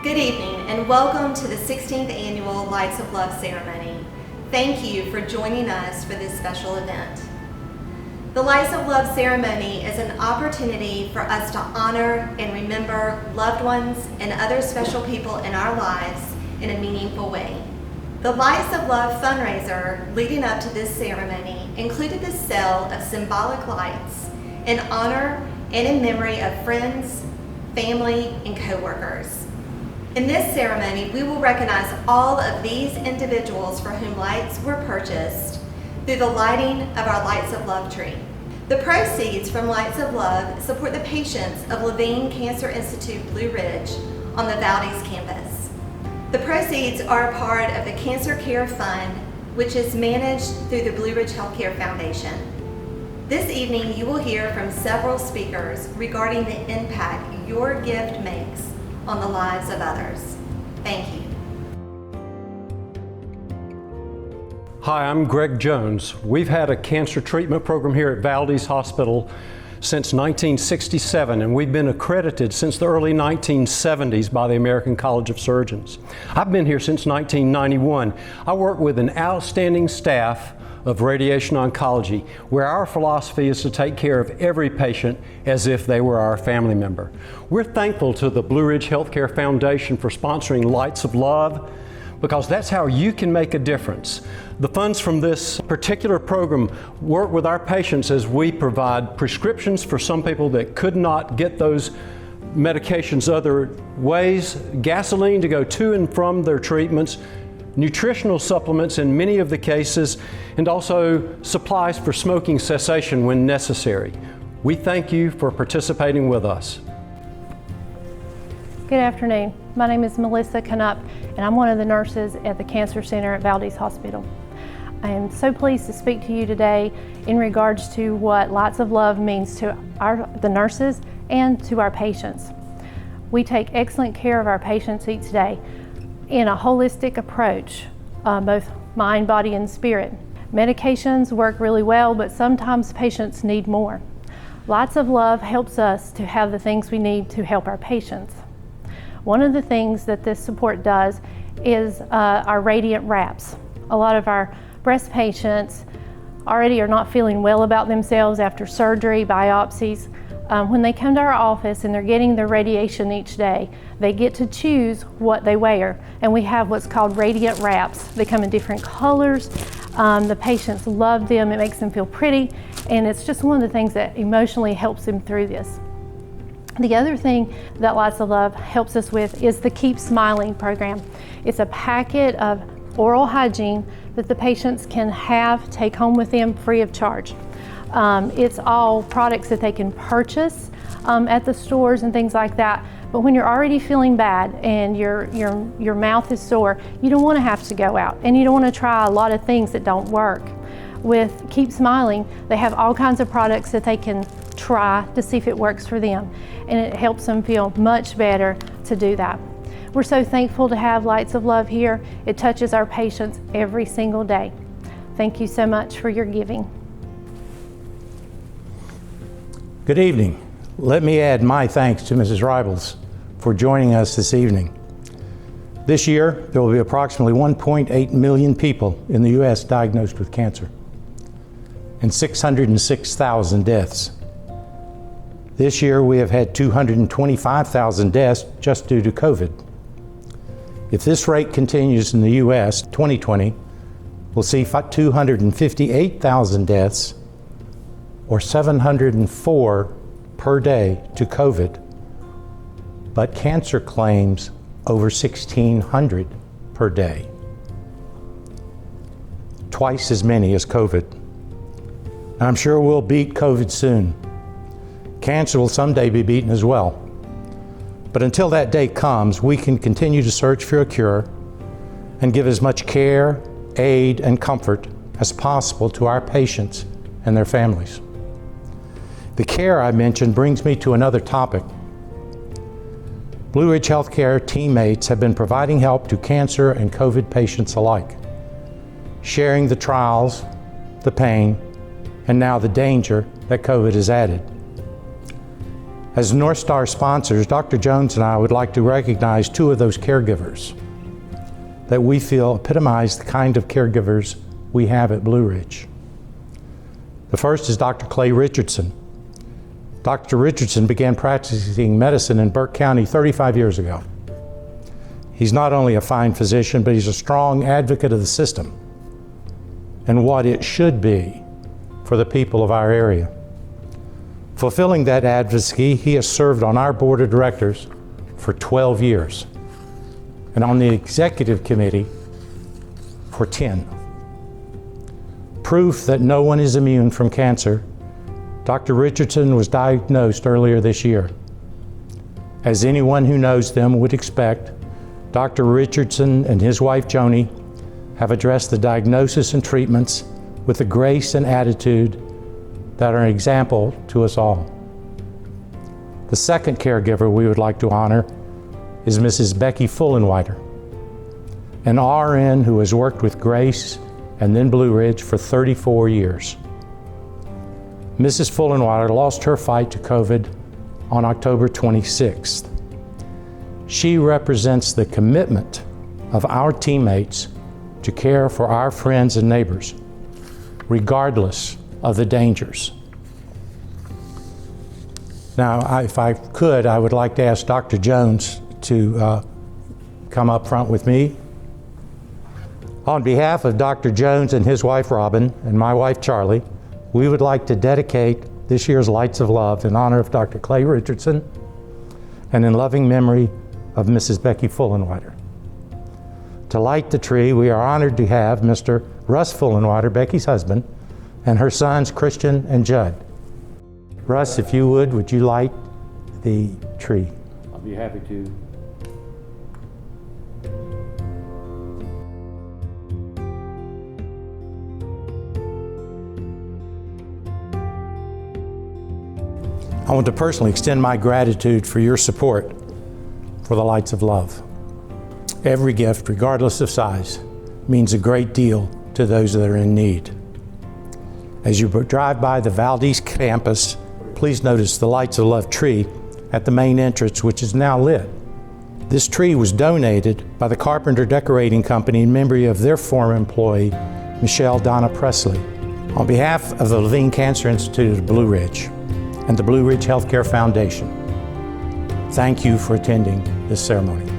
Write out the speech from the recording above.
Good evening and welcome to the 16th Annual Lights of Love Ceremony. Thank you for joining us for this special event. The Lights of Love Ceremony is an opportunity for us to honor and remember loved ones and other special people in our lives in a meaningful way. The Lights of Love fundraiser leading up to this ceremony included the sale of symbolic lights in honor and in memory of friends, family, and co-workers. In this ceremony, we will recognize all of these individuals for whom lights were purchased through the lighting of our Lights of Love tree. The proceeds from Lights of Love support the patients of Levine Cancer Institute Blue Ridge on the Valdese campus. The proceeds are a part of the Cancer Care Fund, which is managed through the Blue Ridge Healthcare Foundation. This evening, you will hear from several speakers regarding the impact your gift makes on the lives of others. Thank you. Hi, I'm Greg Jones. We've had a cancer treatment program here at Valdese Hospital since 1967, and we've been accredited since the early 1970s by the American College of Surgeons. I've been here since 1991. I work with an outstanding staff of radiation oncology, where our philosophy is to take care of every patient as if they were our family member. We're thankful to the Blue Ridge Healthcare Foundation for sponsoring Lights of Love, because that's how you can make a difference. The funds from this particular program work with our patients as we provide prescriptions for some people that could not get those medications other ways, gasoline to go to and from their treatments, nutritional supplements in many of the cases, and also supplies for smoking cessation when necessary. We thank you for participating with us. Good afternoon. My name is Melissa Canup, and I'm one of the nurses at the Cancer Center at Valdese Hospital. I am so pleased to speak to you today in regards to what Lights of Love means to the nurses and to our patients. We take excellent care of our patients each day in a holistic approach, both mind, body, and spirit. Medications work really well, but sometimes patients need more. Lights of Love helps us to have the things we need to help our patients. One of the things that this support does is our radiant wraps. A lot of our breast patients already are not feeling well about themselves after surgery, biopsies. When they come to our office and they're getting their radiation each day, they get to choose what they wear. And we have what's called radiant wraps. They come in different colors. The patients love them. It makes them feel pretty. And it's just one of the things that emotionally helps them through this. The other thing that Lights of Love helps us with is the Keep Smiling program. It's a packet of oral hygiene that the patients can take home with them free of charge. It's all products that they can purchase at the stores and things like that. But when you're already feeling bad and your mouth is sore, you don't want to have to go out, and you don't want to try a lot of things that don't work. With Keep Smiling, they have all kinds of products that they can try to see if it works for them, and it helps them feel much better to do that. We're so thankful to have Lights of Love here. It touches our patients every single day. Thank you so much for your giving. Good evening. Let me add my thanks to Mrs. Ribels for joining us this evening. This year, there will be approximately 1.8 million people in the U.S. diagnosed with cancer and 606,000 deaths. This year, we have had 225,000 deaths just due to COVID. If this rate continues in the U.S., 2020 will see 258,000 deaths, or 704 per day to COVID, but cancer claims over 1,600 per day. Twice as many as COVID. And I'm sure we'll beat COVID soon. Cancer will someday be beaten as well. But until that day comes, we can continue to search for a cure and give as much care, aid, and comfort as possible to our patients and their families. The care I mentioned brings me to another topic. Blue Ridge Healthcare teammates have been providing help to cancer and COVID patients alike, sharing the trials, the pain, and now the danger that COVID has added. As North Star sponsors, Dr. Jones and I would like to recognize two of those caregivers that we feel epitomize the kind of caregivers we have at Blue Ridge. The first is Dr. Clay Richardson. Dr. Richardson began practicing medicine in Burke County 35 years ago. He's not only a fine physician, but he's a strong advocate of the system and what it should be for the people of our area. Fulfilling that advocacy, he has served on our board of directors for 12 years and on the executive committee for 10. Proof that no one is immune from cancer, Dr. Richardson was diagnosed earlier this year. As anyone who knows them would expect, Dr. Richardson and his wife Joni have addressed the diagnosis and treatments with the grace and attitude that are an example to us all. The second caregiver we would like to honor is Mrs. Becky Fullenwider, an RN who has worked with Grace and then Blue Ridge for 34 years. Mrs. Fullenwider lost her fight to COVID on October 26th. She represents the commitment of our teammates to care for our friends and neighbors, regardless of the dangers. Now, if I could, I would like to ask Dr. Jones to come up front with me. On behalf of Dr. Jones and his wife Robin and my wife Charlie, we would like to dedicate this year's Lights of Love in honor of Dr. Clay Richardson and in loving memory of Mrs. Becky Fullenwider. To light the tree, we are honored to have Mr. Russ Fullenwider, Becky's husband, and her sons Christian and Judd. Russ, if you would you light the tree? I'll be happy to. I want to personally extend my gratitude for your support for the Lights of Love. Every gift, regardless of size, means a great deal to those that are in need. As you drive by the Valdese campus, please notice the Lights of Love tree at the main entrance, which is now lit. This tree was donated by the Carpenter Decorating Company in memory of their former employee, Michelle Donna Presley. On behalf of the Levine Cancer Institute of Blue Ridge and the Blue Ridge Healthcare Foundation, thank you for attending this ceremony.